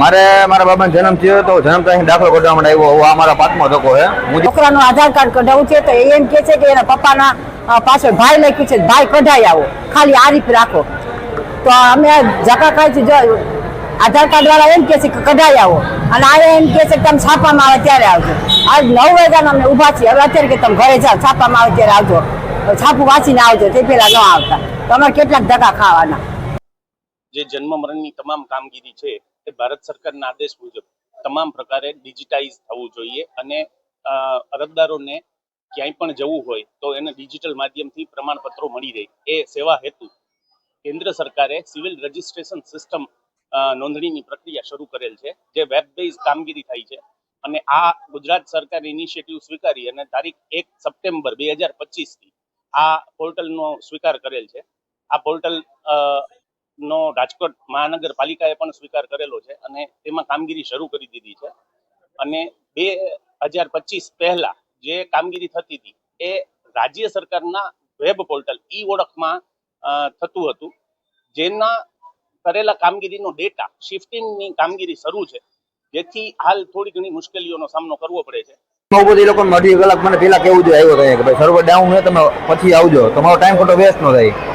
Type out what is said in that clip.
મારે મારા બાબાનો જન્મ થયો તો જન્મ તારીખ દાખલો કઢાવવા માટે આવ્યો. આ મારા 5મો ધક્કો છે. છોકરાનું આધાર કાર્ડ કઢાવવું છે તો એમ કે છે કે એના પપ્પાના પાછળ ભાઈ લખ્યું છે, ભાઈ કઢાઈ આવો, ખાલી આરીફ રાખો. તો અમે ધક્કા ખાઈ જો આધાર કાર્ડ વાળા એમ કે છે કે કઢાઈ આવો, અને આ એમ કે છે કે તમે છાપામાં આવે ત્યારે આવજો. આજ 9 વાગ્યાના અમે ઊભા છીએ, હવે અત્યારે કે તમે ઘરે જાઓ, છાપામાં આવે ત્યારે આવજો, છાપું વાંચીને આવજો, તે પેલા ન આવતા. તો અમારે કેટલાક ધક્કા ખાવાના. જે જન્મ મરણની તમામ કામગીરી છે એ ભારત સરકારના આદેશ મુજબ તમામ પ્રકારે ડિજિટાઇઝ થવું જોઈએ, અને અરજદારોને ક્યાંય પણ જવું હોય તો એને ડિજિટલ માધ્યમથી પ્રમાણપત્રો મળી રહે એ સેવા હેતુ કેન્દ્ર સરકારે સિવિલ રજિસ્ટ્રેશન સિસ્ટમ નોંધણીની પ્રક્રિયા શરૂ કરેલ છે, જે વેબ બેઝ કામગીરી થઈ છે. અને આ ગુજરાત સરકારે ઇનિશિયેટિવ સ્વીકારી અને તારીખ 1 સપ્ટેમ્બર 2025 થી આ પોર્ટલનો સ્વીકાર કરેલ છે. આ પોર્ટલ નો રાજકોટ મહાનગરપાલિકાએ પણ સ્વીકાર કરેલો છે અને તેમાં કામગીરી શરૂ કરી દીધી છે. અને 2025 પહેલા જે કામગીરી થતી હતી એ રાજ્ય સરકારના વેબ પોર્ટલ ઈ ઓળખમાં થતું હતું, જેના કરેલા કામગીરીનો ડેટા શિફ્ટિંગની કામગીરી શરૂ છે, જેથી હાલ થોડી ઘણી મુશ્કેલીઓનો સામનો કરવો પડે છે. બધી લોકો અઢી કલાક મને પેલા કેવું જોઈએ આવ્યો કે ભાઈ સર્વર ડાઉન છે, તમે પછી આવજો, તમારો ટાઈમ ખોટો વેસ્ટ ન થાય.